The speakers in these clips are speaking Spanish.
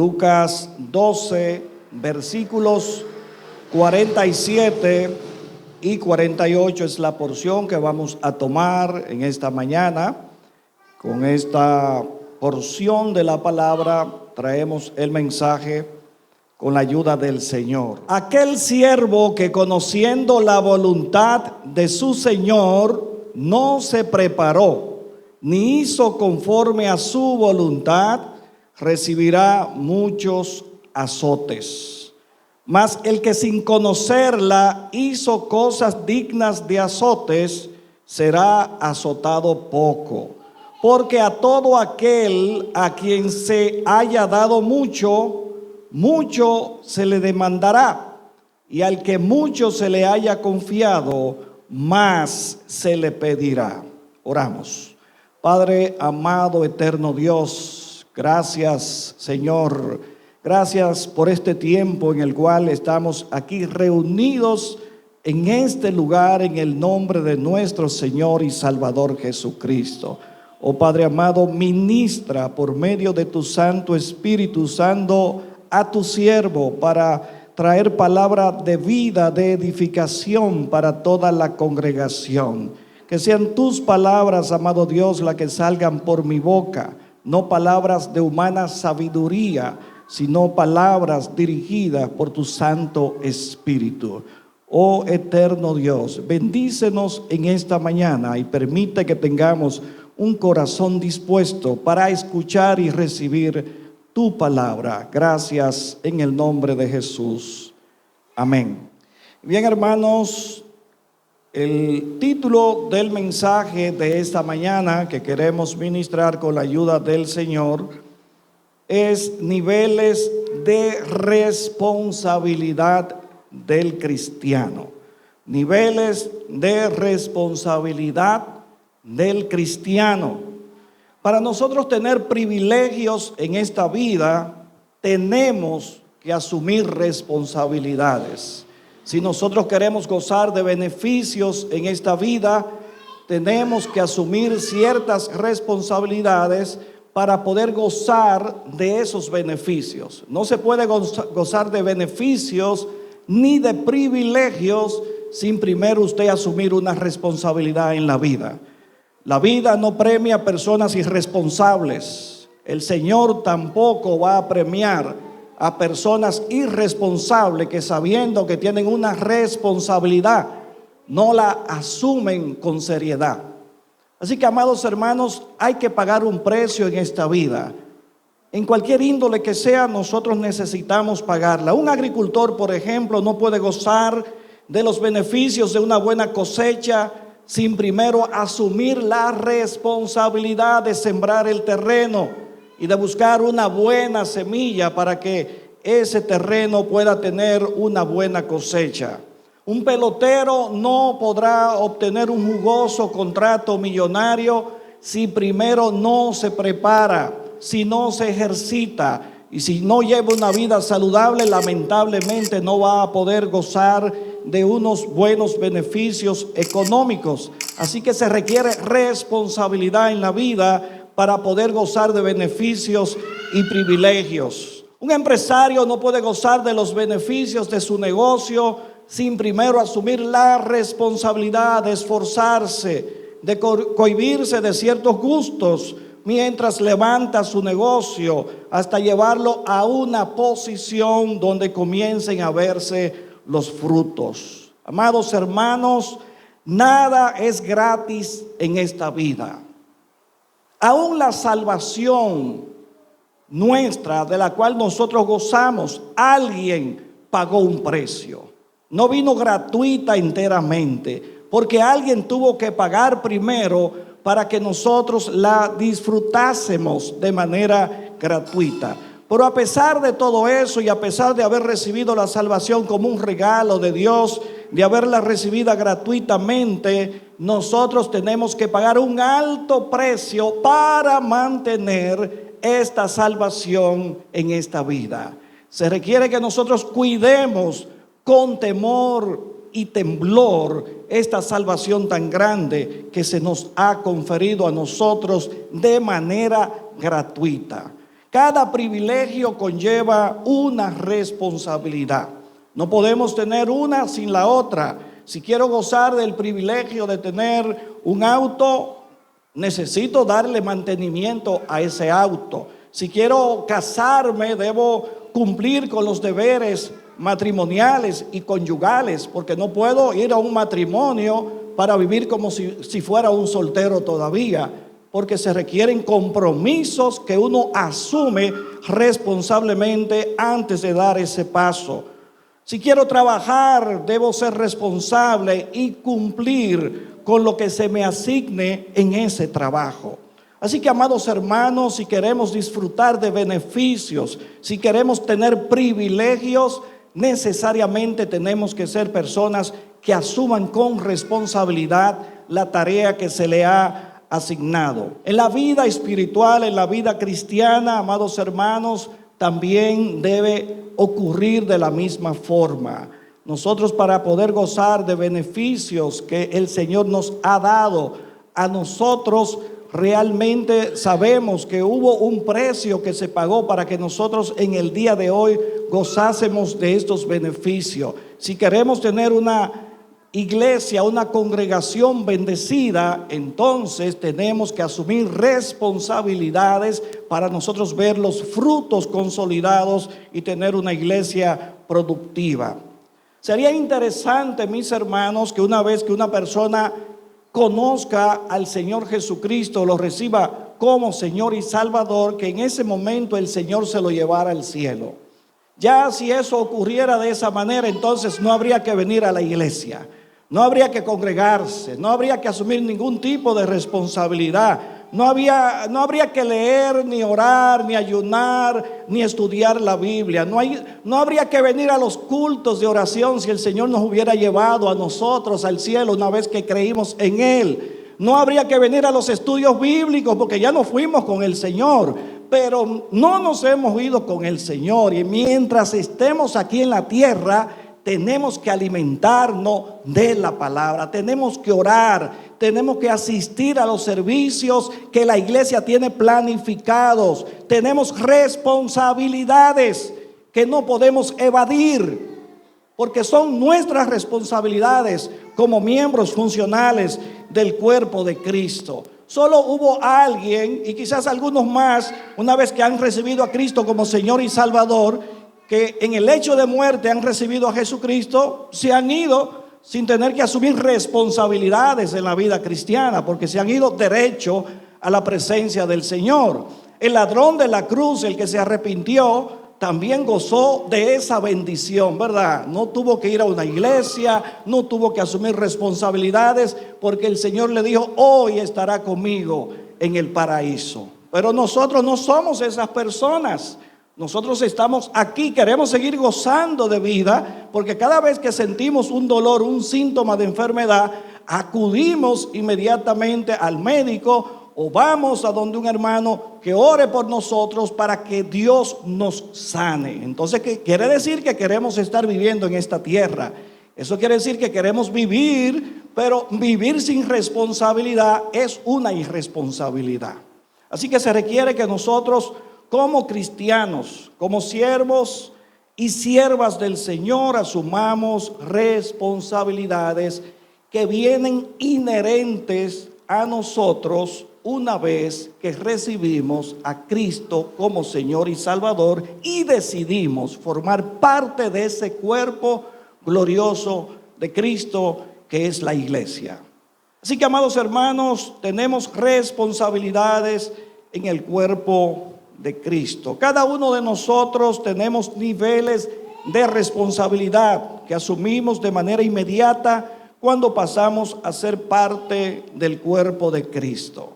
Lucas 12, versículos 47 y 48 es la porción que vamos a tomar en esta mañana. Con esta porción de la palabra traemos el mensaje con la ayuda del Señor. Aquel siervo que, conociendo la voluntad de su Señor, no se preparó ni hizo conforme a su voluntad, recibirá muchos azotes. Mas el que sin conocerla hizo cosas dignas de azotes, será azotado poco. Porque a todo aquel a quien se haya dado mucho, mucho se le demandará, y al que mucho se le haya confiado, más se le pedirá. Oramos. Padre amado, eterno Dios, gracias, Señor. Gracias por este tiempo en el cual estamos aquí reunidos en este lugar en el nombre de nuestro Señor y Salvador Jesucristo. Oh Padre amado, ministra por medio de tu Santo Espíritu, usando a tu siervo para traer palabra de vida, de edificación para toda la congregación. Que sean tus palabras, amado Dios, las que salgan por mi boca, no palabras de humana sabiduría, sino palabras dirigidas por tu Santo Espíritu. Oh eterno Dios, bendícenos en esta mañana y permite que tengamos un corazón dispuesto para escuchar y recibir tu palabra. Gracias en el nombre de Jesús. Amén. Bien, hermanos, el título del mensaje de esta mañana que queremos ministrar con la ayuda del Señor es niveles de responsabilidad del cristiano. Niveles de responsabilidad del cristiano. Para nosotros tener privilegios en esta vida, tenemos que asumir responsabilidades. Si nosotros queremos gozar de beneficios en esta vida, tenemos que asumir ciertas responsabilidades para poder gozar de esos beneficios. No se puede gozar de beneficios ni de privilegios sin primero usted asumir una responsabilidad en la vida. La vida no premia a personas irresponsables. El Señor tampoco va a premiar a personas irresponsables que, sabiendo que tienen una responsabilidad, no la asumen con seriedad. Así que, amados hermanos, hay que pagar un precio en esta vida. En cualquier índole que sea, nosotros necesitamos pagarla. Un agricultor, por ejemplo, no puede gozar de los beneficios de una buena cosecha sin primero asumir la responsabilidad de sembrar el terreno y de buscar una buena semilla para que ese terreno pueda tener una buena cosecha. Un pelotero no podrá obtener un jugoso contrato millonario si primero no se prepara, si no se ejercita y si no lleva una vida saludable. Lamentablemente no va a poder gozar de unos buenos beneficios económicos. Así que se requiere responsabilidad en la vida para poder gozar de beneficios y privilegios. Un empresario no puede gozar de los beneficios de su negocio sin primero asumir la responsabilidad de esforzarse, de cohibirse de ciertos gustos mientras levanta su negocio hasta llevarlo a una posición donde comiencen a verse los frutos. Amados hermanos, nada es gratis en esta vida. Aún la salvación nuestra, de la cual nosotros gozamos, alguien pagó un precio. No vino gratuita enteramente, porque alguien tuvo que pagar primero para que nosotros la disfrutásemos de manera gratuita. Pero a pesar de todo eso y a pesar de haber recibido la salvación como un regalo de Dios, de haberla recibida gratuitamente, nosotros tenemos que pagar un alto precio para mantener esta salvación en esta vida. Se requiere que nosotros cuidemos con temor y temblor esta salvación tan grande que se nos ha conferido a nosotros de manera gratuita. Cada privilegio conlleva una responsabilidad. No podemos tener una sin la otra. Si quiero gozar del privilegio de tener un auto, necesito darle mantenimiento a ese auto. Si quiero casarme, debo cumplir con los deberes matrimoniales y conyugales, porque no puedo ir a un matrimonio para vivir como si fuera un soltero todavía, porque se requieren compromisos que uno asume responsablemente antes de dar ese paso. Si quiero trabajar, debo ser responsable y cumplir con lo que se me asigne en ese trabajo. Así que, amados hermanos, si queremos disfrutar de beneficios, si queremos tener privilegios, necesariamente tenemos que ser personas que asuman con responsabilidad la tarea que se le ha asignado. En la vida espiritual, en la vida cristiana, amados hermanos, también debe ocurrir de la misma forma. Nosotros, para poder gozar de beneficios que el Señor nos ha dado a nosotros, realmente sabemos que hubo un precio que se pagó para que nosotros en el día de hoy gozásemos de estos beneficios. Si queremos tener una iglesia, una congregación bendecida, entonces tenemos que asumir responsabilidades para nosotros ver los frutos consolidados y tener una iglesia productiva. Sería interesante, mis hermanos, que una vez que una persona conozca al Señor Jesucristo, lo reciba como Señor y Salvador, que en ese momento el Señor se lo llevara al cielo. Ya si eso ocurriera de esa manera, entonces no habría que venir a la iglesia, no habría que congregarse, no habría que asumir ningún tipo de responsabilidad, no habría que leer, ni orar, ni ayunar, ni estudiar la Biblia. No habría que venir a los cultos de oración si el Señor nos hubiera llevado a nosotros al cielo una vez que creímos en Él. No habría que venir a los estudios bíblicos porque ya nos fuimos con el Señor. Pero no nos hemos ido con el Señor, y mientras estemos aquí en la tierra tenemos que alimentarnos de la palabra, tenemos que orar, tenemos que asistir a los servicios que la iglesia tiene planificados, tenemos responsabilidades que no podemos evadir, porque son nuestras responsabilidades como miembros funcionales del cuerpo de Cristo. Solo hubo alguien, y quizás algunos más, una vez que han recibido a Cristo como Señor y Salvador, que en el hecho de muerte han recibido a Jesucristo, se han ido sin tener que asumir responsabilidades en la vida cristiana, porque se han ido derecho a la presencia del Señor. El ladrón de la cruz, el que se arrepintió, también gozó de esa bendición, ¿verdad? No tuvo que ir a una iglesia, no tuvo que asumir responsabilidades, porque el Señor le dijo: hoy estará conmigo en el paraíso. Pero nosotros no somos esas personas. Nosotros estamos aquí, queremos seguir gozando de vida, porque cada vez que sentimos un dolor, un síntoma de enfermedad, acudimos inmediatamente al médico o vamos a donde un hermano que ore por nosotros para que Dios nos sane. Entonces, ¿qué quiere decir? Que queremos estar viviendo en esta tierra. Eso quiere decir que queremos vivir, pero vivir sin responsabilidad es una irresponsabilidad. Así que se requiere que nosotros, como cristianos, como siervos y siervas del Señor, asumamos responsabilidades que vienen inherentes a nosotros una vez que recibimos a Cristo como Señor y Salvador y decidimos formar parte de ese cuerpo glorioso de Cristo que es la iglesia. Así que, amados hermanos, tenemos responsabilidades en el cuerpo de Cristo. Cada uno de nosotros tenemos niveles de responsabilidad que asumimos de manera inmediata cuando pasamos a ser parte del cuerpo de Cristo.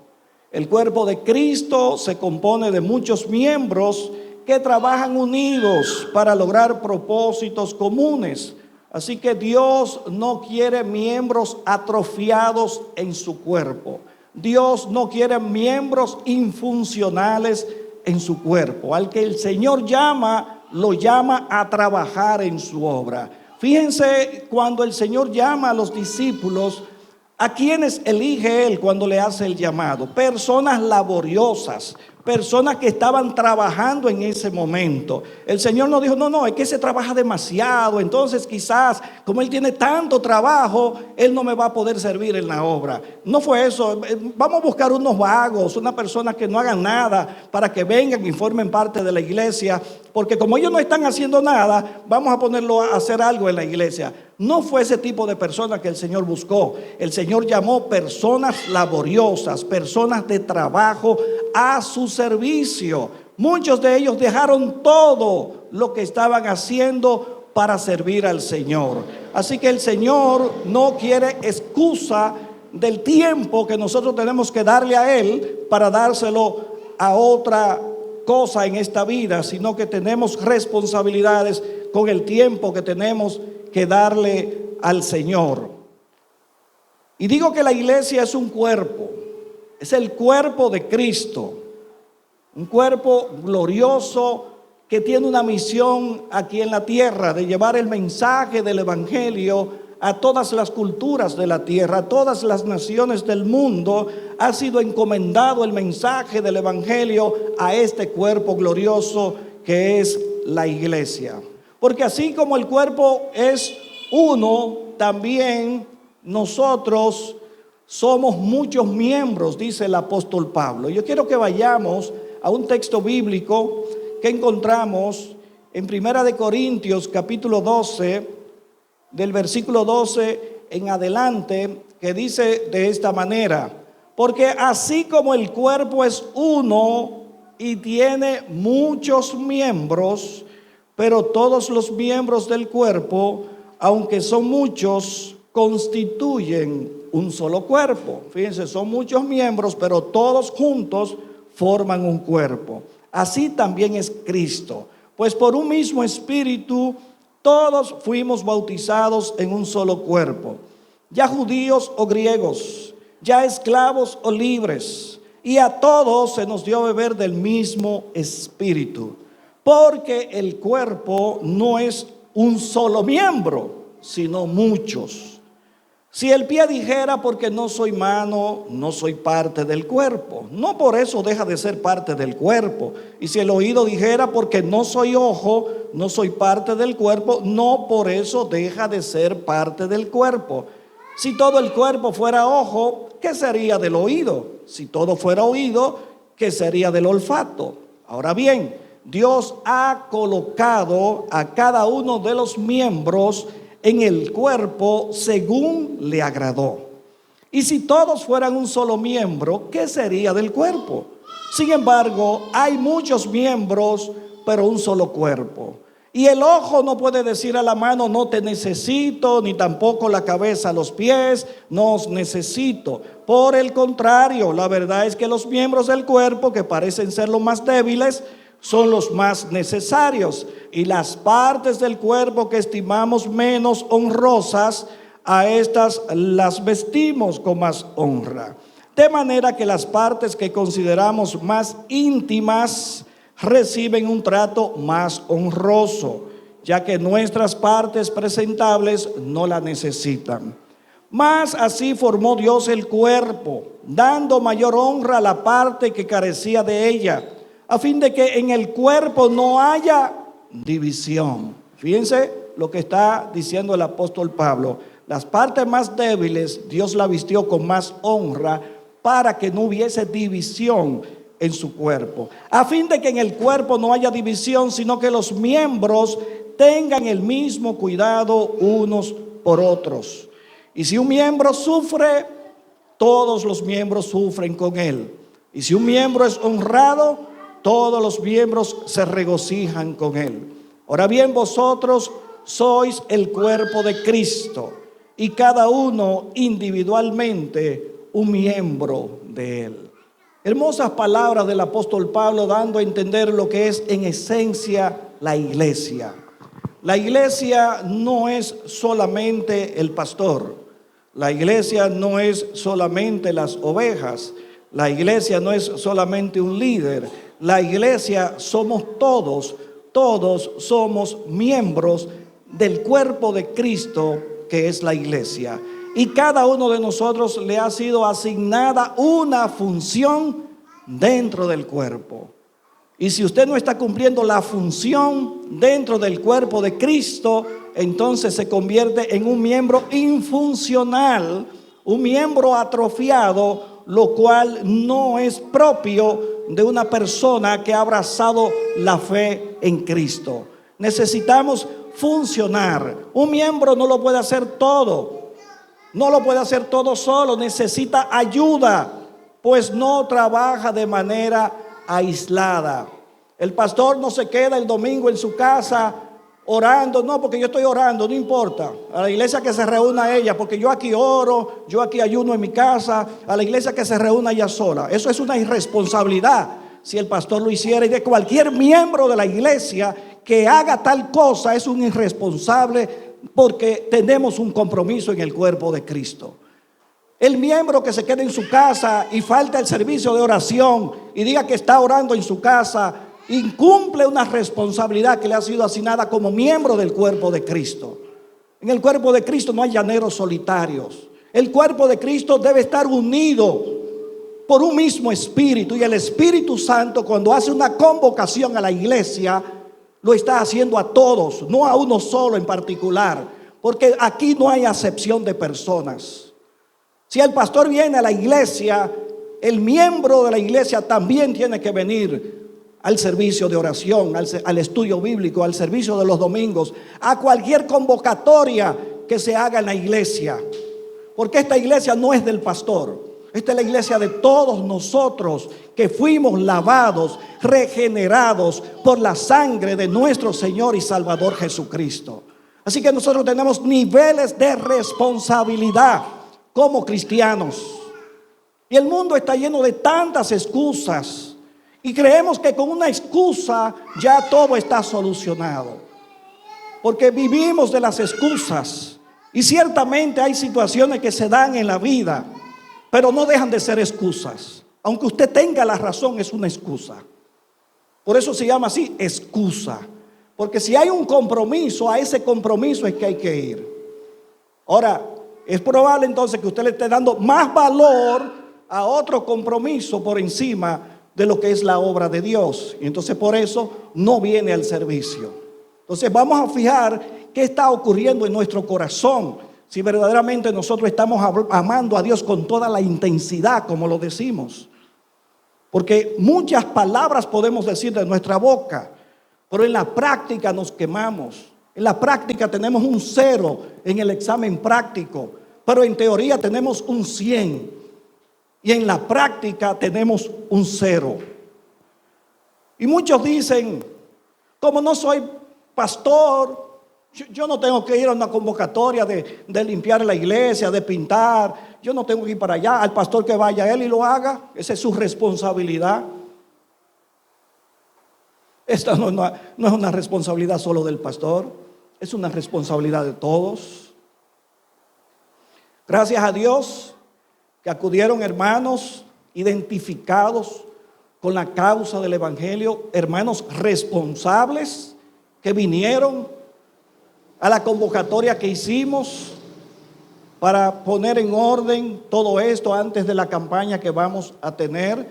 El cuerpo de Cristo se compone de muchos miembros que trabajan unidos para lograr propósitos comunes. Así que Dios no quiere miembros atrofiados en su cuerpo. Dios no quiere miembros infuncionales en su cuerpo. Al que el Señor llama, lo llama a trabajar en su obra. Fíjense, cuando el Señor llama a los discípulos, ¿a quiénes elige Él cuando le hace el llamado? Personas laboriosas, personas que estaban trabajando en ese momento. El Señor nos dijo, no, es que se trabaja demasiado, entonces quizás como Él tiene tanto trabajo, Él no me va a poder servir en la obra. No fue eso. Vamos a buscar unos vagos, unas personas que no hagan nada para que vengan y formen parte de la iglesia, porque como ellos no están haciendo nada, vamos a ponerlo a hacer algo en la iglesia. No fue ese tipo de personas que el Señor buscó. El Señor llamó personas laboriosas, personas de trabajo a su servicio. Muchos de ellos dejaron todo lo que estaban haciendo para servir al Señor. Así que el Señor no quiere excusa del tiempo que nosotros tenemos que darle a Él para dárselo a otra cosa en esta vida, sino que tenemos responsabilidades con el tiempo que tenemos que darle al Señor. Y digo que la iglesia es un cuerpo, es el cuerpo de Cristo, un cuerpo glorioso que tiene una misión aquí en la tierra de llevar el mensaje del evangelio a todas las culturas de la tierra, a todas las naciones del mundo. Ha sido encomendado el mensaje del evangelio a este cuerpo glorioso que es la iglesia. Porque así como el cuerpo es uno, también nosotros somos muchos miembros, dice el apóstol Pablo. Yo quiero que vayamos a un texto bíblico que encontramos en Primera de Corintios capítulo 12, del versículo 12 en adelante, que dice de esta manera: porque así como el cuerpo es uno y tiene muchos miembros, pero todos los miembros del cuerpo, aunque son muchos, constituyen un solo cuerpo. Fíjense, son muchos miembros, pero todos juntos forman un cuerpo. Así también es Cristo. Pues por un mismo espíritu todos fuimos bautizados en un solo cuerpo, ya judíos o griegos, ya esclavos o libres, y a todos se nos dio a beber del mismo espíritu. Porque el cuerpo no es un solo miembro, sino muchos. Si el pie dijera, porque no soy mano, no soy parte del cuerpo, no por eso deja de ser parte del cuerpo. Y si el oído dijera, porque no soy ojo, no soy parte del cuerpo, no por eso deja de ser parte del cuerpo. Si todo el cuerpo fuera ojo, ¿qué sería del oído? Si todo fuera oído, ¿qué sería del olfato? Ahora bien, Dios ha colocado a cada uno de los miembros en el cuerpo según le agradó. Y si todos fueran un solo miembro, ¿qué sería del cuerpo? Sin embargo, hay muchos miembros, pero un solo cuerpo. Y el ojo no puede decir a la mano, no te necesito, ni tampoco la cabeza a los pies, no os necesito. Por el contrario, la verdad es que los miembros del cuerpo, que parecen ser los más débiles, son los más necesarios, y las partes del cuerpo que estimamos menos honrosas, a estas las vestimos con más honra. De manera que las partes que consideramos más íntimas reciben un trato más honroso, ya que nuestras partes presentables no la necesitan. Mas así formó Dios el cuerpo, dando mayor honra a la parte que carecía de ella, a fin de que en el cuerpo no haya división. Fíjense lo que está diciendo el apóstol Pablo. Las partes más débiles Dios la vistió con más honra para que no hubiese división en su cuerpo. A fin de que en el cuerpo no haya división, sino que los miembros tengan el mismo cuidado unos por otros. Y si un miembro sufre, todos los miembros sufren con él. Y si un miembro es honrado, todos los miembros se regocijan con él. Ahora bien, vosotros sois el cuerpo de Cristo, y cada uno individualmente un miembro de él. Hermosas palabras del apóstol Pablo, dando a entender lo que es en esencia la iglesia. La iglesia no es solamente el pastor. La iglesia no es solamente las ovejas. La iglesia no es solamente un líder. La iglesia somos todos somos miembros del cuerpo de Cristo, que es la iglesia. Y cada uno de nosotros le ha sido asignada una función dentro del cuerpo. Y si usted no está cumpliendo la función dentro del cuerpo de Cristo, entonces se convierte en un miembro infuncional, un miembro atrofiado, lo cual no es propio de una persona que ha abrazado la fe en Cristo. Necesitamos funcionar. Un miembro no lo puede hacer todo. No lo puede hacer todo solo. Necesita ayuda, pues no trabaja de manera aislada. El pastor no se queda el domingo en su casa orando. No, porque yo estoy orando, no importa. A la iglesia que se reúna ella, porque yo aquí oro, yo aquí ayuno en mi casa. A la iglesia que se reúna ella sola. Eso es una irresponsabilidad si el pastor lo hiciera. Y de cualquier miembro de la iglesia que haga tal cosa es un irresponsable, porque tenemos un compromiso en el cuerpo de Cristo. El miembro que se quede en su casa y falta el servicio de oración y diga que está orando en su casa, incumple una responsabilidad que le ha sido asignada como miembro del cuerpo de Cristo. En el cuerpo de Cristo no hay llaneros solitarios. El cuerpo de Cristo debe estar unido por un mismo espíritu, y el Espíritu Santo, cuando hace una convocación a la iglesia, lo está haciendo a todos, no a uno solo en particular, porque aquí no hay acepción de personas. Si el pastor viene a la iglesia, el miembro de la iglesia también tiene que venir al servicio de oración, al estudio bíblico, al servicio de los domingos, a cualquier convocatoria que se haga en la iglesia. Porque esta iglesia no es del pastor. Esta es la iglesia de todos nosotros que fuimos lavados, regenerados por la sangre de nuestro Señor y Salvador Jesucristo. Así que nosotros tenemos niveles de responsabilidad como cristianos. Y el mundo está lleno de tantas excusas. Y creemos que con una excusa ya todo está solucionado. Porque vivimos de las excusas. Y ciertamente hay situaciones que se dan en la vida, pero no dejan de ser excusas. Aunque usted tenga la razón, es una excusa. Por eso se llama así, excusa. Porque si hay un compromiso, a ese compromiso es que hay que ir. Ahora, es probable entonces que usted le esté dando más valor a otro compromiso por encima de lo que es la obra de Dios. Y entonces por eso no viene al servicio. Entonces vamos a fijar qué está ocurriendo en nuestro corazón. Si verdaderamente nosotros estamos amando a Dios con toda la intensidad, como lo decimos. Porque muchas palabras podemos decir de nuestra boca, pero en la práctica nos quemamos. En la práctica tenemos un 0 en el examen práctico, pero en teoría tenemos un 100. Y en la práctica tenemos un 0. Y muchos dicen, como no soy pastor, yo no tengo que ir a una convocatoria de limpiar la iglesia, de pintar. Yo no tengo que ir para allá. Al pastor que vaya él y lo haga. Esa es su responsabilidad. Esta no es una responsabilidad solo del pastor. Es una responsabilidad de todos. Gracias a Dios que acudieron hermanos identificados con la causa del evangelio. Hermanos responsables que vinieron a la convocatoria que hicimos para poner en orden todo esto antes de la campaña que vamos a tener,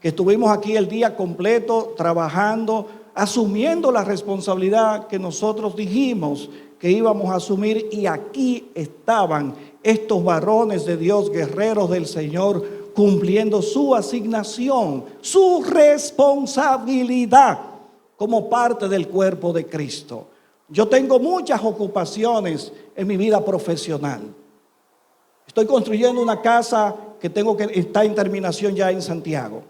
que estuvimos aquí el día completo trabajando, asumiendo la responsabilidad que nosotros dijimos que íbamos a asumir, y aquí estaban estos varones de Dios, guerreros del Señor, cumpliendo su asignación, su responsabilidad como parte del cuerpo de Cristo. Yo tengo muchas ocupaciones en mi vida profesional. Estoy construyendo una casa que está en terminación ya en Santiago.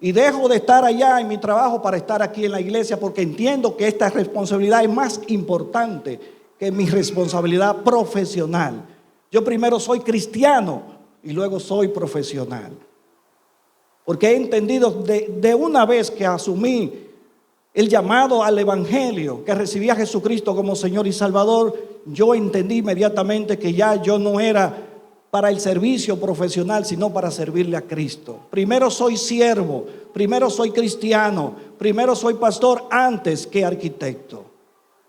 Y dejo de estar allá en mi trabajo para estar aquí en la iglesia, porque entiendo que esta responsabilidad es más importante que mi responsabilidad profesional. Yo primero soy cristiano y luego soy profesional. Porque he entendido de una vez que asumí el llamado al evangelio, que recibí a Jesucristo como Señor y Salvador, yo entendí inmediatamente que ya yo no era para el servicio profesional, sino para servirle a Cristo. Primero soy siervo, primero soy cristiano, primero soy pastor antes que arquitecto.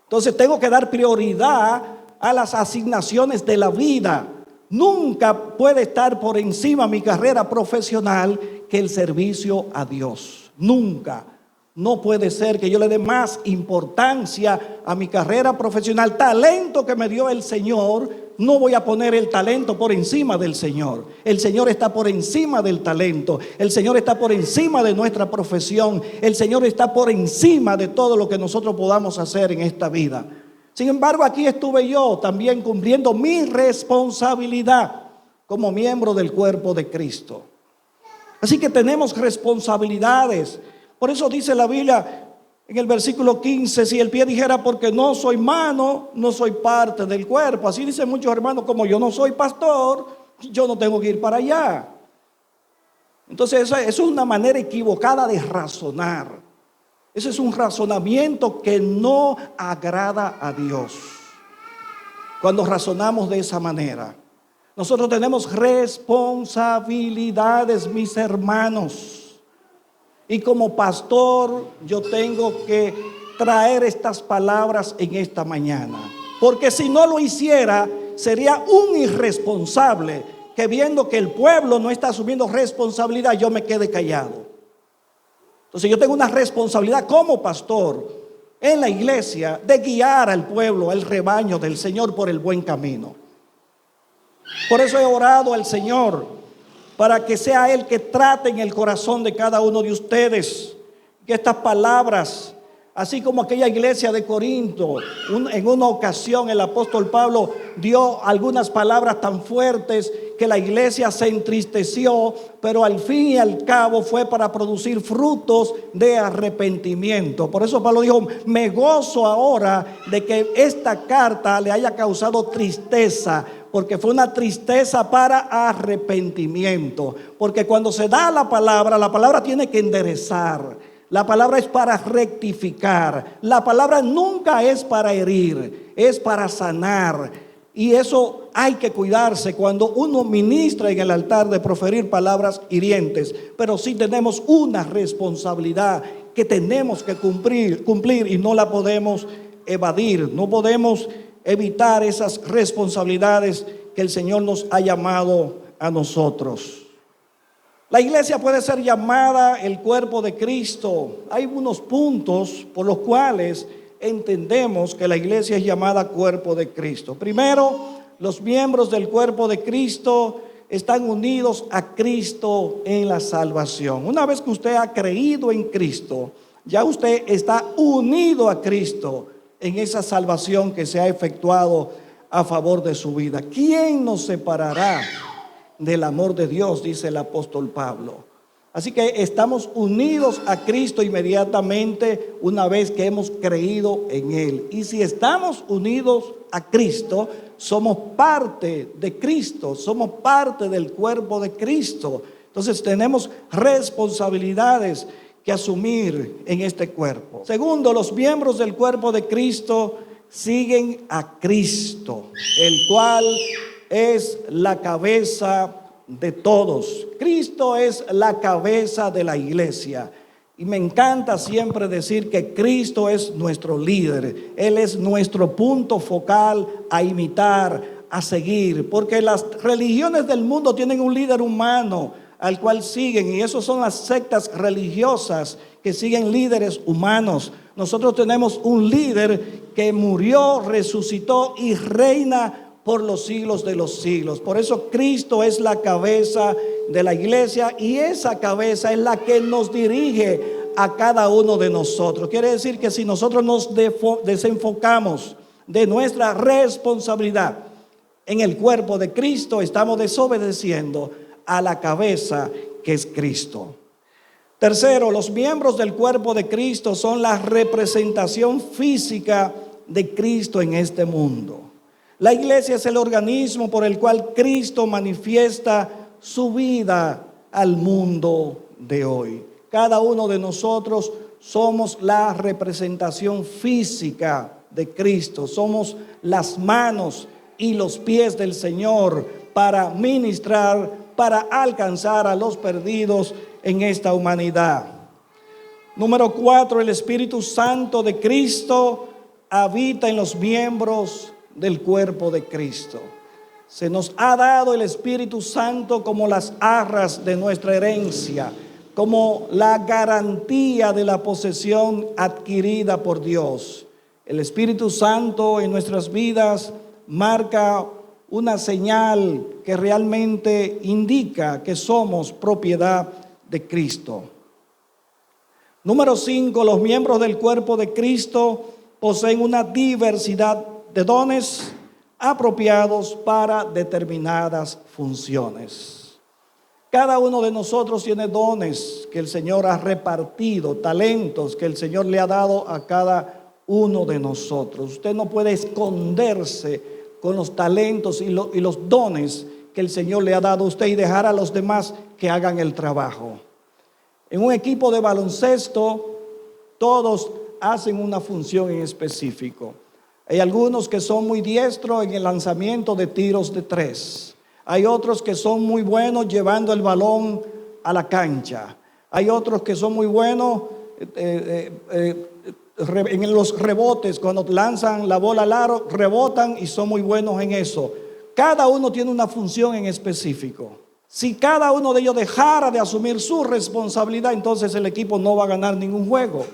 Entonces tengo que dar prioridad a las asignaciones de la vida. Nunca puede estar por encima mi carrera profesional que el servicio a Dios. Nunca. No puede ser que yo le dé más importancia a mi carrera profesional, talento que me dio el Señor. No voy a poner el talento por encima del Señor. El Señor está por encima del talento. El Señor está por encima de nuestra profesión. El Señor está por encima de todo lo que nosotros podamos hacer en esta vida. Sin embargo, aquí estuve yo también cumpliendo mi responsabilidad como miembro del cuerpo de Cristo. Así que tenemos responsabilidades. Por eso dice la Biblia en el versículo 15, si el pie dijera porque no soy mano, no soy parte del cuerpo. Así dicen muchos hermanos, como yo no soy pastor, yo no tengo que ir para allá. Entonces eso es una manera equivocada de razonar. Ese es un razonamiento que no agrada a Dios. Cuando razonamos de esa manera, nosotros tenemos responsabilidades, mis hermanos. Y como pastor, yo tengo que traer estas palabras en esta mañana. Porque si no lo hiciera, sería un irresponsable que viendo que el pueblo no está asumiendo responsabilidad, yo me quede callado. Entonces yo tengo una responsabilidad como pastor en la iglesia de guiar al pueblo, al rebaño del Señor por el buen camino. Por eso he orado al Señor para que sea Él que trate en el corazón de cada uno de ustedes. Que estas palabras, así como aquella iglesia de Corinto, en una ocasión el apóstol Pablo dio algunas palabras tan fuertes que la iglesia se entristeció, pero al fin y al cabo fue para producir frutos de arrepentimiento. Por eso Pablo dijo, me gozo ahora de que esta carta le haya causado tristeza, porque fue una tristeza para arrepentimiento. Porque cuando se da la palabra tiene que enderezar. La palabra es para rectificar. La palabra nunca es para herir, es para sanar. Y eso hay que cuidarse cuando uno ministra en el altar de proferir palabras hirientes. Pero sí tenemos una responsabilidad que tenemos que cumplir y no la podemos evadir. No podemos evitar esas responsabilidades que el Señor nos ha llamado a nosotros. La iglesia puede ser llamada el cuerpo de Cristo. Hay unos puntos por los cuales entendemos que la iglesia es llamada cuerpo de Cristo. Primero, los miembros del cuerpo de Cristo están unidos a Cristo en la salvación. Una vez que usted ha creído en Cristo, ya usted está unido a Cristo en esa salvación que se ha efectuado a favor de su vida. ¿Quién nos separará del amor de Dios?, dice el apóstol Pablo. Así que estamos unidos a Cristo inmediatamente una vez que hemos creído en Él. Y si estamos unidos a Cristo, somos parte de Cristo, somos parte del cuerpo de Cristo. Entonces tenemos responsabilidades que asumir en este cuerpo. Segundo, los miembros del cuerpo de Cristo siguen a Cristo, el cual es la cabeza de todos. Cristo es la cabeza de la iglesia. Y me encanta siempre decir que Cristo es nuestro líder. Él es nuestro punto focal a imitar, a seguir. Porque las religiones del mundo tienen un líder humano al cual siguen, y esos son las sectas religiosas que siguen líderes humanos. Nosotros tenemos un líder que murió, resucitó y reina por los siglos de los siglos. Por eso Cristo es la cabeza de la iglesia, y esa cabeza es la que nos dirige a cada uno de nosotros. Quiere decir que si nosotros nos desenfocamos de nuestra responsabilidad en el cuerpo de Cristo, estamos desobedeciendo a la cabeza que es Cristo. Tercero, los miembros del cuerpo de Cristo son la representación física de Cristo en este mundo. La iglesia es el organismo por el cual Cristo manifiesta su vida al mundo de hoy. Cada uno de nosotros somos la representación física de Cristo. Somos las manos y los pies del Señor para ministrar, para alcanzar a los perdidos en esta humanidad. Número 4, el Espíritu Santo de Cristo habita en los miembros del cuerpo de Cristo. Se nos ha dado el Espíritu Santo como las arras de nuestra herencia, como la garantía de la posesión adquirida por Dios. El Espíritu Santo en nuestras vidas marca una señal que realmente indica que somos propiedad de Cristo. Número 5, los miembros del cuerpo de Cristo poseen una diversidad de dones apropiados para determinadas funciones. Cada uno de nosotros tiene dones que el Señor ha repartido, talentos que el Señor le ha dado a cada uno de nosotros. Usted no puede esconderse con los talentos y los dones que el Señor le ha dado a usted y dejar a los demás que hagan el trabajo. En un equipo de baloncesto, todos hacen una función en específico. Hay algunos que son muy diestros en el lanzamiento de tiros de 3. Hay otros que son muy buenos llevando el balón a la cancha. Hay otros que son muy buenos en los rebotes. Cuando lanzan la bola al aro, rebotan y son muy buenos en eso. Cada uno tiene una función en específico. Si cada uno de ellos dejara de asumir su responsabilidad, entonces el equipo no va a ganar ningún juego.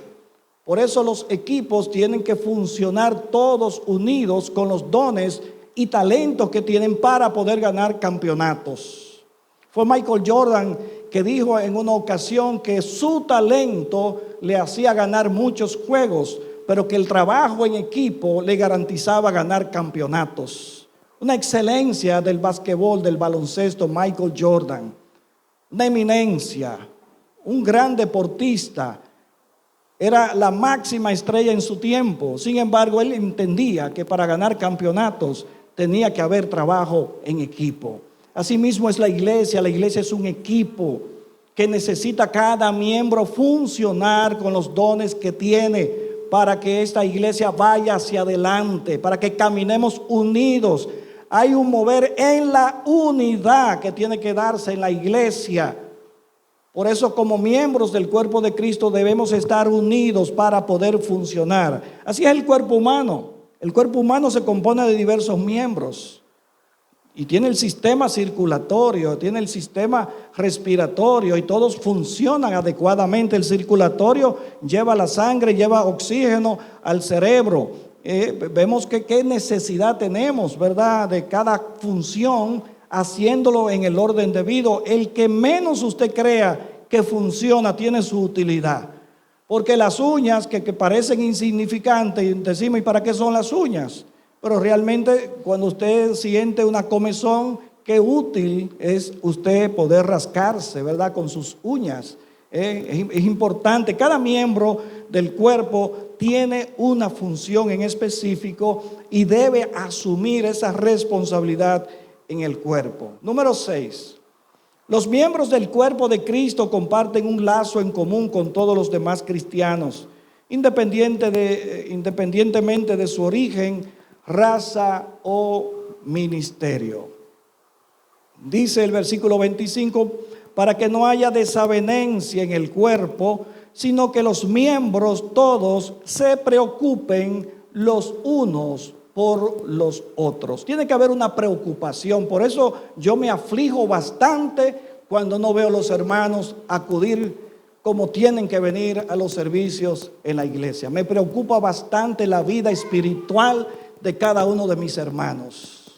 Por eso los equipos tienen que funcionar todos unidos con los dones y talentos que tienen para poder ganar campeonatos. Fue Michael Jordan que dijo en una ocasión que su talento le hacía ganar muchos juegos, pero que el trabajo en equipo le garantizaba ganar campeonatos. Una excelencia del basquetbol, del baloncesto, Michael Jordan. Una eminencia, un gran deportista. Era la máxima estrella en su tiempo. Sin embargo, él entendía que para ganar campeonatos tenía que haber trabajo en equipo. Asimismo es la iglesia. La iglesia es un equipo que necesita cada miembro funcionar con los dones que tiene para que esta iglesia vaya hacia adelante, para que caminemos unidos. Hay un mover en la unidad que tiene que darse en la iglesia. Por eso, como miembros del cuerpo de Cristo, debemos estar unidos para poder funcionar. Así es el cuerpo humano. El cuerpo humano se compone de diversos miembros. Y tiene el sistema circulatorio, tiene el sistema respiratorio y todos funcionan adecuadamente. El circulatorio lleva la sangre, lleva oxígeno al cerebro. Vemos que qué necesidad tenemos, ¿verdad? De cada función, haciéndolo en el orden debido. El que menos usted crea que funciona tiene su utilidad. Porque las uñas que parecen insignificantes, decimos, ¿y para qué son las uñas? Pero realmente cuando usted siente una comezón, qué útil es usted poder rascarse, ¿verdad? Con sus uñas. Es importante. Cada miembro del cuerpo tiene una función en específico y debe asumir esa responsabilidad en el cuerpo. Número 6. Los miembros del cuerpo de Cristo comparten un lazo en común con todos los demás cristianos, independientemente de su origen, raza o ministerio. Dice el versículo 25, para que no haya desavenencia en el cuerpo, sino que los miembros todos se preocupen los unos por los otros. Tiene que haber una preocupación. Por eso yo me aflijo bastante cuando no veo a los hermanos acudir como tienen que venir a los servicios en la iglesia. Me preocupa bastante la vida espiritual de cada uno de mis hermanos.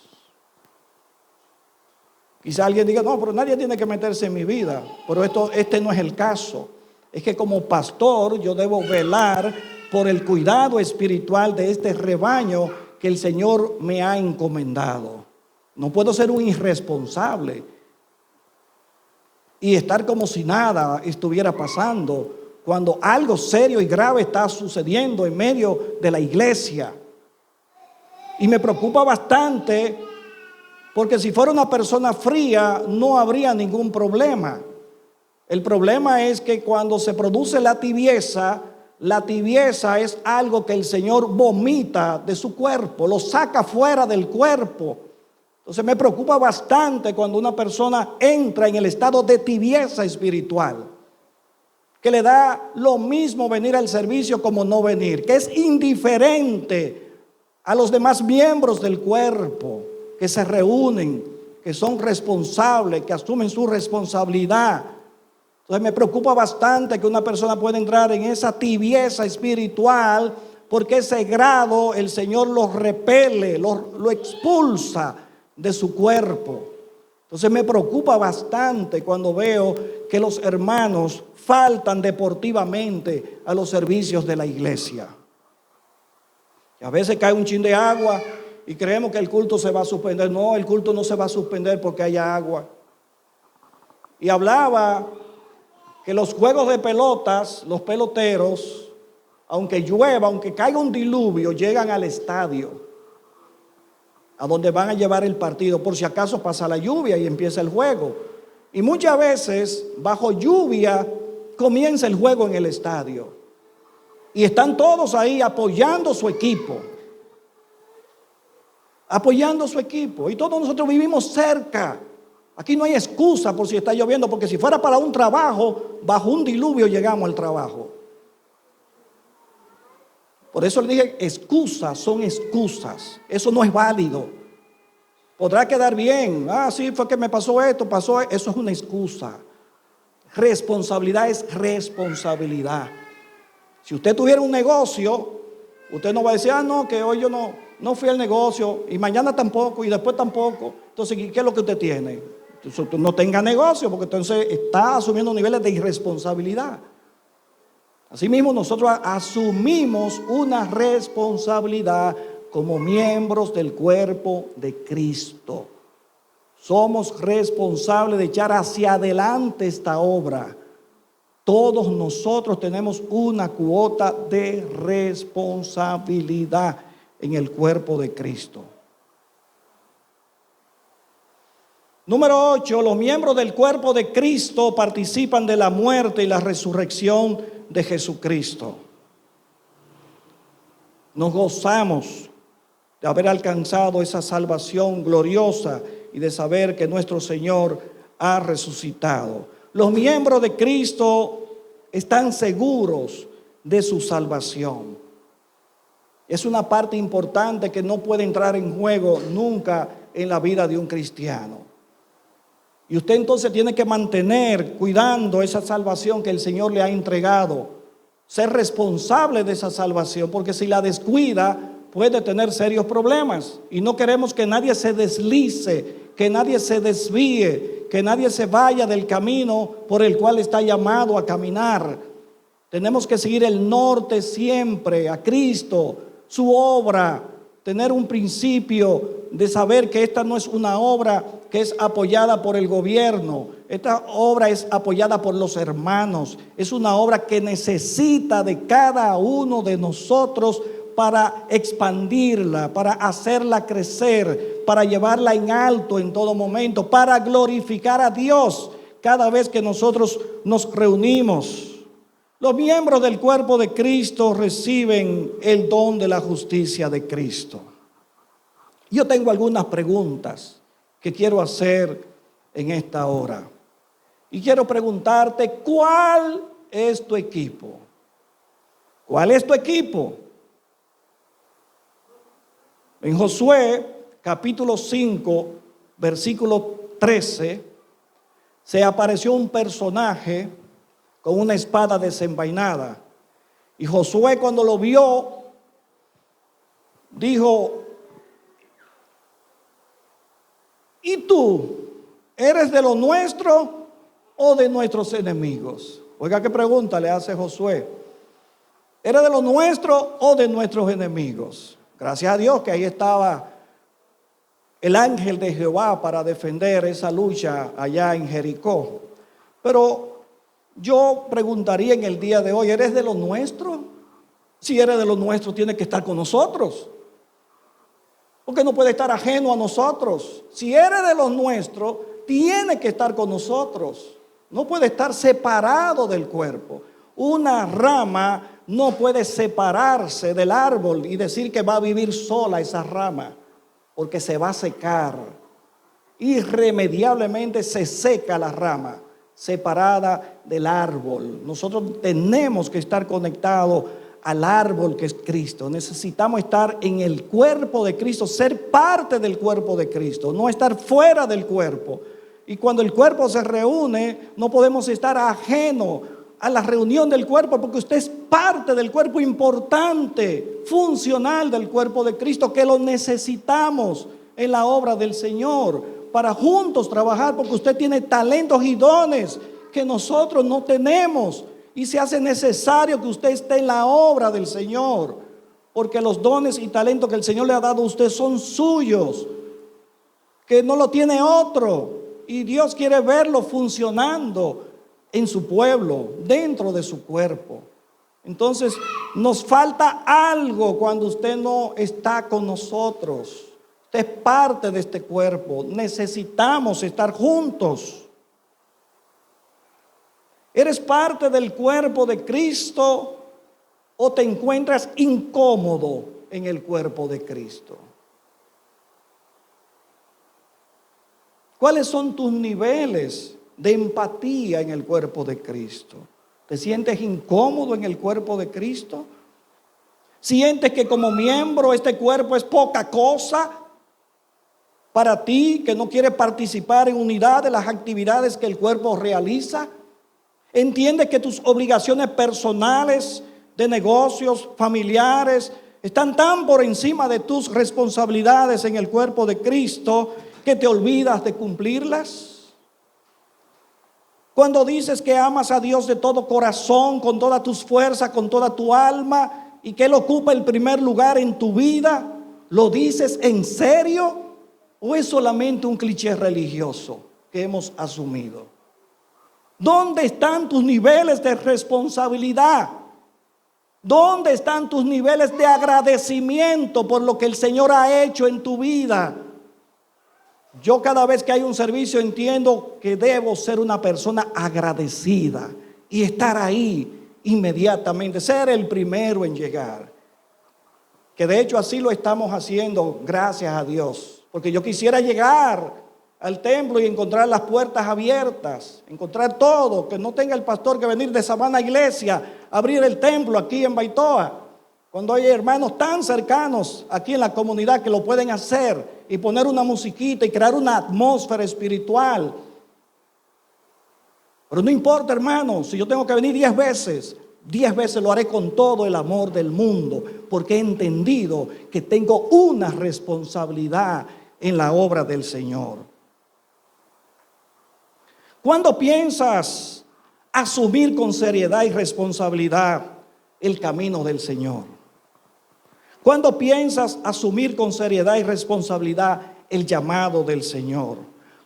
Quizá alguien diga, no, pero nadie tiene que meterse en mi vida. Pero este no es el caso. Es que como pastor yo debo velar por el cuidado espiritual de este rebaño que el Señor me ha encomendado. No puedo ser un irresponsable y estar como si nada estuviera pasando cuando algo serio y grave está sucediendo en medio de la iglesia. Y me preocupa bastante porque si fuera una persona fría no habría ningún problema. El problema es que cuando se produce la tibieza es algo que el Señor vomita de su cuerpo, lo saca fuera del cuerpo. Entonces me preocupa bastante cuando una persona entra en el estado de tibieza espiritual, que le da lo mismo venir al servicio como no venir, que es indiferente a los demás miembros del cuerpo. que se reúnen, que son responsables, que asumen su responsabilidad. Entonces me preocupa bastante que una persona pueda entrar en esa tibieza espiritual, porque ese grado el Señor lo repele, lo expulsa de su cuerpo. Entonces me preocupa bastante cuando veo que los hermanos faltan deportivamente a los servicios de la iglesia. Y a veces cae un chin de agua y creemos que el culto se va a suspender. No, el culto no se va a suspender porque haya agua. Y hablaba que los juegos de pelotas, los peloteros, aunque llueva, aunque caiga un diluvio, llegan al estadio, a donde van a llevar el partido, por si acaso pasa la lluvia y empieza el juego. Y muchas veces, bajo lluvia, comienza el juego en el estadio. Y están todos ahí apoyando su equipo. Apoyando su equipo. Y todos nosotros vivimos cerca. Aquí no hay excusa por si está lloviendo, porque si fuera para un trabajo, bajo un diluvio llegamos al trabajo. Por eso le dije, excusas son excusas. Eso no es válido. Podrá quedar bien. Sí, fue que me pasó esto, pasó esto. Eso es una excusa. Responsabilidad es responsabilidad. Si usted tuviera un negocio, usted no va a decir, no, que hoy yo no fui al negocio, y mañana tampoco, y después tampoco. Entonces, ¿qué es lo que usted tiene? Entonces, usted no tenga negocio, porque entonces está asumiendo niveles de irresponsabilidad. Asimismo, nosotros asumimos una responsabilidad como miembros del cuerpo de Cristo. Somos responsables de echar hacia adelante esta obra. Todos nosotros tenemos una cuota de responsabilidad en el cuerpo de Cristo. Número 8, los miembros del cuerpo de Cristo participan de la muerte y la resurrección de Jesucristo. Nos gozamos de haber alcanzado esa salvación gloriosa y de saber que nuestro Señor ha resucitado. Los miembros de Cristo están seguros de su salvación. Es una parte importante que no puede entrar en juego nunca en la vida de un cristiano. Y usted entonces tiene que mantener cuidando esa salvación que el Señor le ha entregado. Ser responsable de esa salvación, porque si la descuida puede tener serios problemas. Y no queremos que nadie se deslice, que nadie se desvíe, que nadie se vaya del camino por el cual está llamado a caminar. Tenemos que seguir el norte siempre, a Cristo, su obra, tener un principio de saber que esta no es una obra que es apoyada por el gobierno. Esta obra es apoyada por los hermanos. Es una obra que necesita de cada uno de nosotros para expandirla, para hacerla crecer, para llevarla en alto en todo momento, para glorificar a Dios cada vez que nosotros nos reunimos. Los miembros del cuerpo de Cristo reciben el don de la justicia de Cristo. Yo tengo algunas preguntas que quiero hacer en esta hora. Y quiero preguntarte, ¿cuál es tu equipo? ¿Cuál es tu equipo? En Josué, capítulo 5, versículo 13, se apareció un personaje con una espada desenvainada. Y Josué, cuando lo vio, dijo: ¿y tú eres de los nuestros o de nuestros enemigos? Oiga qué pregunta le hace Josué. ¿Eres de los nuestros o de nuestros enemigos? Gracias a Dios que ahí estaba el ángel de Jehová para defender esa lucha allá en Jericó. Pero yo preguntaría en el día de hoy, ¿eres de los nuestros? Si eres de los nuestros, tienes que estar con nosotros, porque no puede estar ajeno a nosotros. Si eres de los nuestros, tiene que estar con nosotros. No puede estar separado del cuerpo. Una rama no puede separarse del árbol y decir que va a vivir sola esa rama, porque se va a secar. Irremediablemente se seca la rama, separada del árbol. Nosotros tenemos que estar conectados al árbol que es Cristo. Necesitamos estar en el cuerpo de Cristo, ser parte del cuerpo de Cristo, no estar fuera del cuerpo. Y cuando el cuerpo se reúne, no podemos estar ajeno a la reunión del cuerpo, porque usted es parte del cuerpo importante, funcional del cuerpo de Cristo, que lo necesitamos en la obra del Señor, para juntos trabajar, porque usted tiene talentos y dones que nosotros no tenemos, y se hace necesario que usted esté en la obra del Señor, porque los dones y talentos que el Señor le ha dado a usted son suyos, que no lo tiene otro, y Dios quiere verlo funcionando en su pueblo, dentro de su cuerpo. Entonces nos falta algo cuando usted no está con nosotros. Usted es parte de este cuerpo. Necesitamos estar juntos. ¿Eres parte del cuerpo de Cristo o te encuentras incómodo en el cuerpo de Cristo? ¿Cuáles son tus niveles de empatía en el cuerpo de Cristo? ¿Te sientes incómodo en el cuerpo de Cristo? ¿Sientes que como miembro este cuerpo es poca cosa para ti, que no quieres participar en unidad de las actividades que el cuerpo realiza? ¿Entiendes que tus obligaciones personales, de negocios, familiares, están tan por encima de tus responsabilidades en el cuerpo de Cristo que te olvidas de cumplirlas? Cuando dices que amas a Dios de todo corazón, con todas tus fuerzas, con toda tu alma, y que Él ocupa el primer lugar en tu vida, ¿lo dices en serio o es solamente un cliché religioso que hemos asumido? ¿Dónde están tus niveles de responsabilidad? ¿Dónde están tus niveles de agradecimiento por lo que el Señor ha hecho en tu vida? Yo cada vez que hay un servicio entiendo que debo ser una persona agradecida y estar ahí inmediatamente, ser el primero en llegar. Que de hecho así lo estamos haciendo, gracias a Dios. Porque yo quisiera llegar al templo y encontrar las puertas abiertas, encontrar todo, que no tenga el pastor que venir de Sabana Iglesia, abrir el templo aquí en Baitoa, cuando hay hermanos tan cercanos aquí en la comunidad que lo pueden hacer y poner una musiquita y crear una atmósfera espiritual. Pero no importa, hermano, si yo tengo que venir 10 veces lo haré con todo el amor del mundo, porque he entendido que tengo una responsabilidad en la obra del Señor. ¿Cuándo piensas asumir con seriedad y responsabilidad el camino del Señor? ¿Cuándo piensas asumir con seriedad y responsabilidad el llamado del Señor?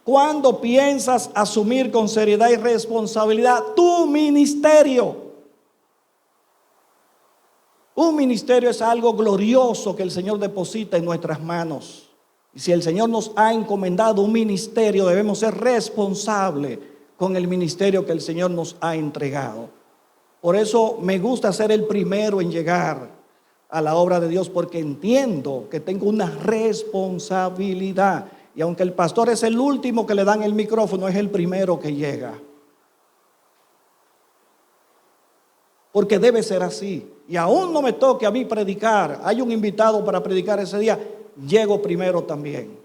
¿Cuándo piensas asumir con seriedad y responsabilidad tu ministerio? Un ministerio es algo glorioso que el Señor deposita en nuestras manos. Y si el Señor nos ha encomendado un ministerio, debemos ser responsables con el ministerio que el Señor nos ha entregado. Por eso me gusta ser el primero en llegar a la obra de Dios, porque entiendo que tengo una responsabilidad. Y aunque el pastor es el último que le dan el micrófono, es el primero que llega. Porque debe ser así. Y aún no me toque a mí predicar, hay un invitado para predicar ese día, llego primero también.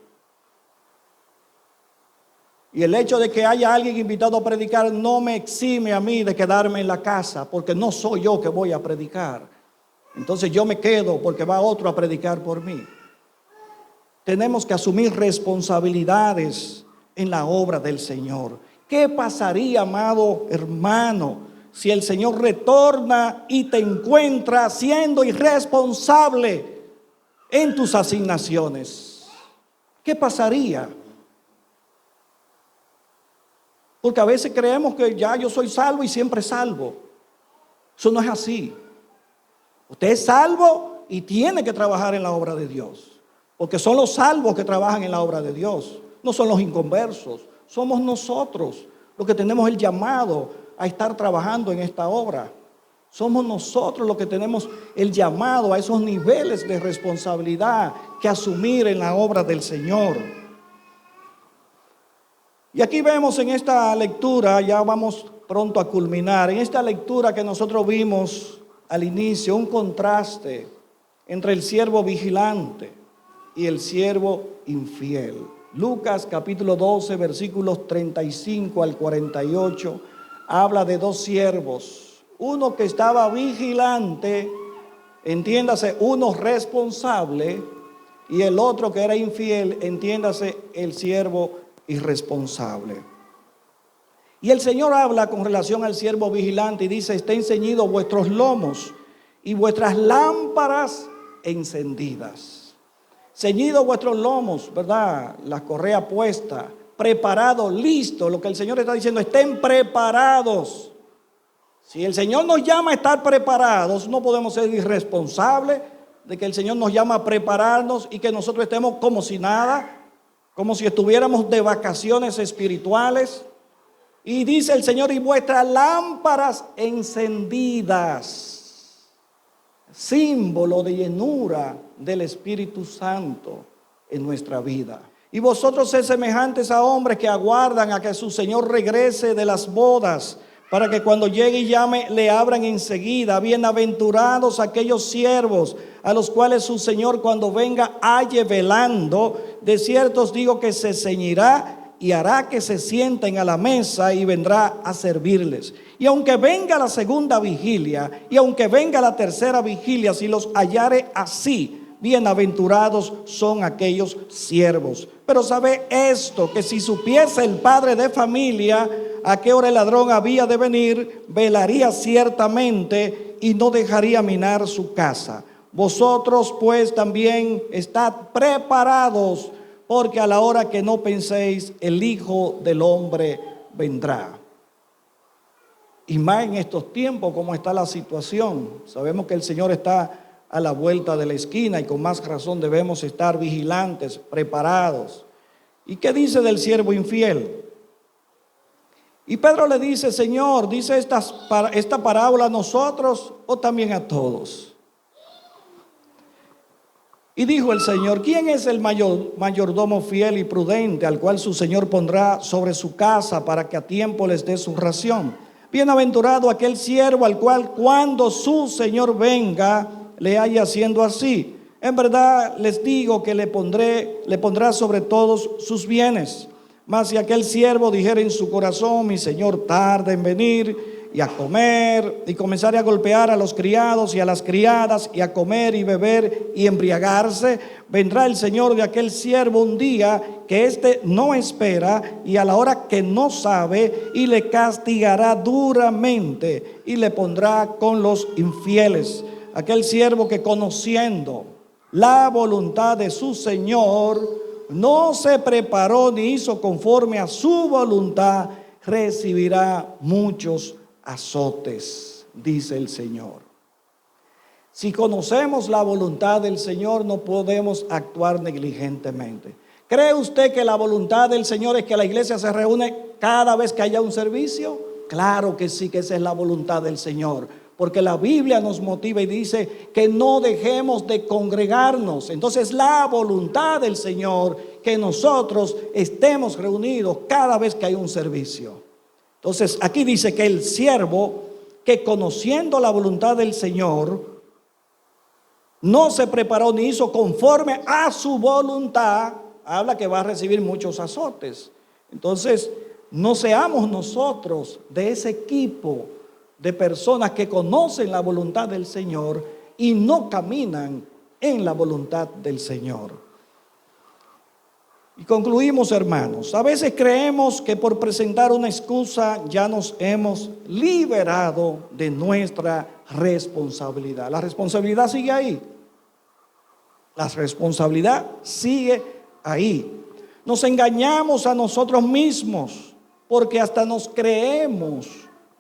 Y el hecho de que haya alguien invitado a predicar no me exime a mí de quedarme en la casa, porque no soy yo que voy a predicar. Entonces yo me quedo porque va otro a predicar por mí. Tenemos que asumir responsabilidades en la obra del Señor. ¿Qué pasaría, amado hermano, si el Señor retorna y te encuentra siendo irresponsable en tus asignaciones? ¿Qué pasaría? Porque a veces creemos que ya yo soy salvo y siempre salvo. Eso no es así. Usted es salvo y tiene que trabajar en la obra de Dios. Porque son los salvos que trabajan en la obra de Dios. No son los inconversos. Somos nosotros los que tenemos el llamado a estar trabajando en esta obra. Somos nosotros los que tenemos el llamado a esos niveles de responsabilidad que asumir en la obra del Señor. Y aquí vemos en esta lectura, ya vamos pronto a culminar, en esta lectura que nosotros vimos al inicio un contraste entre el siervo vigilante y el siervo infiel. Lucas capítulo 12, versículos 35 al 48, habla de dos siervos. Uno que estaba vigilante, entiéndase, uno responsable, y el otro que era infiel, entiéndase, el siervo irresponsable. Y el Señor habla con relación al siervo vigilante y dice: estén ceñidos vuestros lomos y vuestras lámparas encendidas. Ceñidos vuestros lomos, ¿verdad? La correa puesta, preparado, listo. Lo que el Señor está diciendo: estén preparados. Si el Señor nos llama a estar preparados, no podemos ser irresponsables de que el Señor nos llama a prepararnos y que nosotros estemos como si nada, como si estuviéramos de vacaciones espirituales. Y dice el Señor: y vuestras lámparas encendidas, símbolo de llenura del Espíritu Santo en nuestra vida. Y vosotros sed semejantes a hombres que aguardan a que su Señor regrese de las bodas, para que cuando llegue y llame le abran enseguida. Bienaventurados aquellos siervos a los cuales su Señor cuando venga halle velando. De cierto os digo que se ceñirá y hará que se sienten a la mesa y vendrá a servirles. Y aunque venga la segunda vigilia y aunque venga la tercera vigilia, si los hallare así, bienaventurados son aquellos siervos. Pero sabe esto, que si supiese el padre de familia a qué hora el ladrón había de venir, velaría ciertamente y no dejaría minar su casa. Vosotros pues también estad preparados, porque a la hora que no penséis, el Hijo del Hombre vendrá. Y más en estos tiempos, como está la situación. Sabemos que el Señor está a la vuelta de la esquina y con más razón debemos estar vigilantes, preparados. ¿Y qué dice del siervo infiel? Y Pedro le dice: Señor, ¿dice esta parábola a nosotros o también a todos? Y dijo el Señor: ¿quién es el mayordomo fiel y prudente, al cual su Señor pondrá sobre su casa para que a tiempo les dé su ración? Bienaventurado aquel siervo al cual cuando su Señor venga le haya haciendo así. En verdad les digo que le pondrá sobre todos sus bienes. Mas si aquel siervo dijera en su corazón: mi Señor tarda en venir, y a comer, y comenzare a golpear a los criados y a las criadas, y a comer y beber y embriagarse, vendrá el Señor de aquel siervo un día que éste no espera y a la hora que no sabe, y le castigará duramente y le pondrá con los infieles. Aquel siervo que, conociendo la voluntad de su Señor, no se preparó ni hizo conforme a su voluntad, recibirá muchos azotes, dice el Señor. Si conocemos la voluntad del Señor, no podemos actuar negligentemente. ¿Cree usted que la voluntad del Señor es que la iglesia se reúne cada vez que haya un servicio? Claro que sí, que esa es la voluntad del Señor, porque la Biblia nos motiva y dice que no dejemos de congregarnos. Entonces la voluntad del Señor que nosotros estemos reunidos cada vez que hay un servicio. Entonces aquí dice que el siervo que, conociendo la voluntad del Señor, no se preparó ni hizo conforme a su voluntad, habla que va a recibir muchos azotes. Entonces no seamos nosotros de ese equipo de personas que conocen la voluntad del Señor y no caminan en la voluntad del Señor. Y concluimos, hermanos. A veces creemos que por presentar una excusa ya nos hemos liberado de nuestra responsabilidad. La responsabilidad sigue ahí. La responsabilidad sigue ahí. Nos engañamos a nosotros mismos porque hasta nos creemos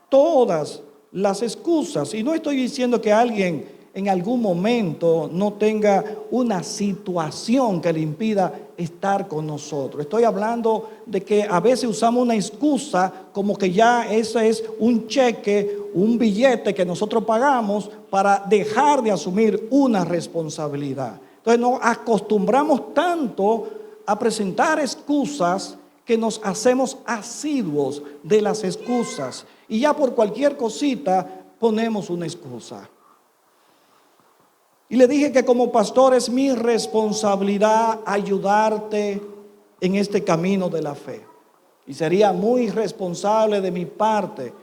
todas las excusas. Y no estoy diciendo que alguien en algún momento no tenga una situación que le impida estar con nosotros. Estoy hablando de que a veces usamos una excusa como que ya ese es un cheque, un billete que nosotros pagamos para dejar de asumir una responsabilidad. Entonces nos acostumbramos tanto a presentar excusas que nos hacemos asiduos de las excusas y ya por cualquier cosita ponemos una excusa. Y le dije que como pastor es mi responsabilidad ayudarte en este camino de la fe. Y sería muy irresponsable de mi parte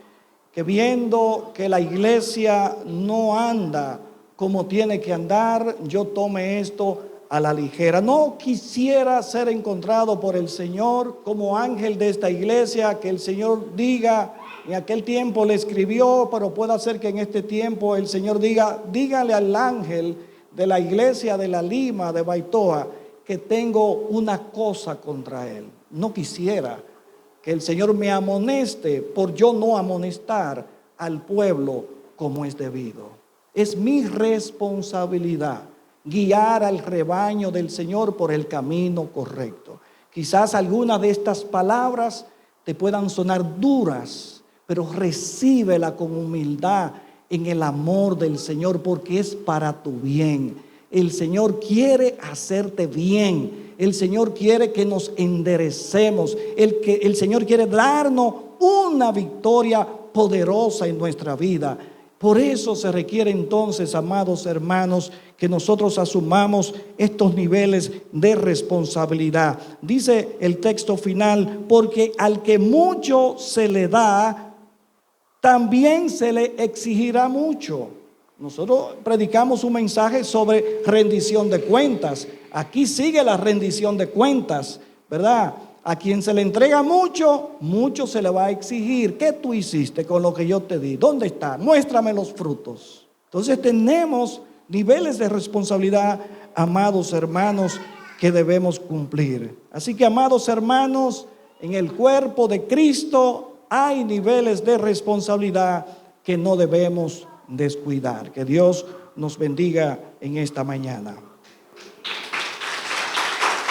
que, viendo que la iglesia no anda como tiene que andar, yo tome esto a la ligera. No quisiera ser encontrado por el Señor como ángel de esta iglesia, que el Señor diga, en aquel tiempo le escribió, pero puede ser que en este tiempo el Señor diga, dígale al ángel de la iglesia de La Lima, de Baitoa, que tengo una cosa contra él. No quisiera que el Señor me amoneste por yo no amonestar al pueblo como es debido. Es mi responsabilidad guiar al rebaño del Señor por el camino correcto. Quizás algunas de estas palabras te puedan sonar duras, pero recíbela con humildad en el amor del Señor, porque es para tu bien. El Señor quiere hacerte bien. El Señor quiere que nos enderecemos. El Señor quiere darnos una victoria poderosa en nuestra vida. Por eso se requiere entonces, amados hermanos, que nosotros asumamos estos niveles de responsabilidad. Dice el texto final, porque al que mucho se le da, también se le exigirá mucho. Nosotros predicamos un mensaje sobre rendición de cuentas. Aquí sigue la rendición de cuentas, ¿verdad? A quien se le entrega mucho, mucho se le va a exigir. ¿Qué tú hiciste con lo que yo te di? ¿Dónde está? Muéstrame los frutos. Entonces tenemos niveles de responsabilidad, amados hermanos, que debemos cumplir. Así que, amados hermanos, en el cuerpo de Cristo hay niveles de responsabilidad que no debemos descuidar. Que Dios nos bendiga en esta mañana.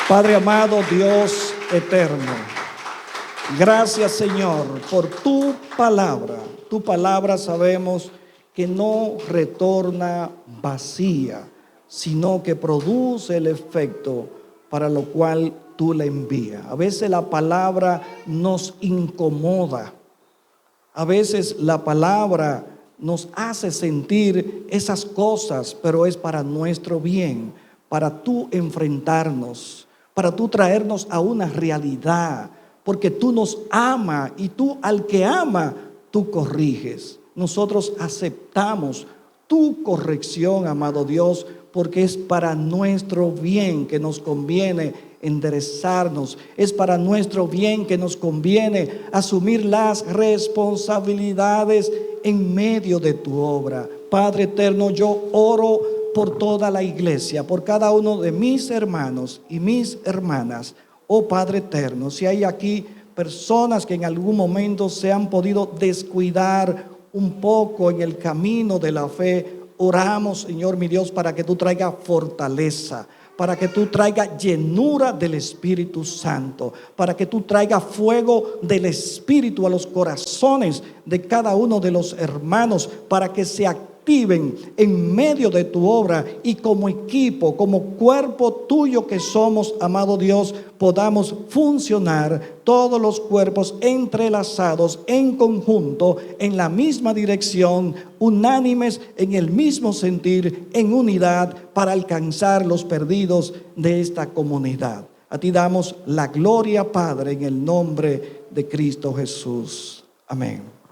Padre amado, Dios eterno, gracias, Señor, por tu palabra. Tu palabra sabemos que no retorna vacía, sino que produce el efecto para lo cual tú la envías. A veces la palabra nos incomoda. A veces la palabra nos hace sentir esas cosas, pero es para nuestro bien, para tú enfrentarnos, para tú traernos a una realidad, porque tú nos amas y tú al que ama, tú corriges. Nosotros aceptamos tu corrección, amado Dios, porque es para nuestro bien que nos conviene enderezarnos. Es para nuestro bien que nos conviene asumir las responsabilidades en medio de tu obra. Padre eterno, yo oro por toda la iglesia, por cada uno de mis hermanos y mis hermanas. Oh Padre eterno, si hay aquí personas que en algún momento se han podido descuidar un poco en el camino de la fe, oramos, Señor mi Dios, para que tú traigas fortaleza, para que tú traigas llenura del Espíritu Santo, para que tú traigas fuego del Espíritu a los corazones de cada uno de los hermanos, para que se activen en medio de tu obra y como equipo, como cuerpo tuyo que somos, amado Dios, podamos funcionar todos los cuerpos entrelazados en conjunto, en la misma dirección, unánimes en el mismo sentir, en unidad para alcanzar los perdidos de esta comunidad. A ti damos la gloria, Padre, en el nombre de Cristo Jesús. Amén.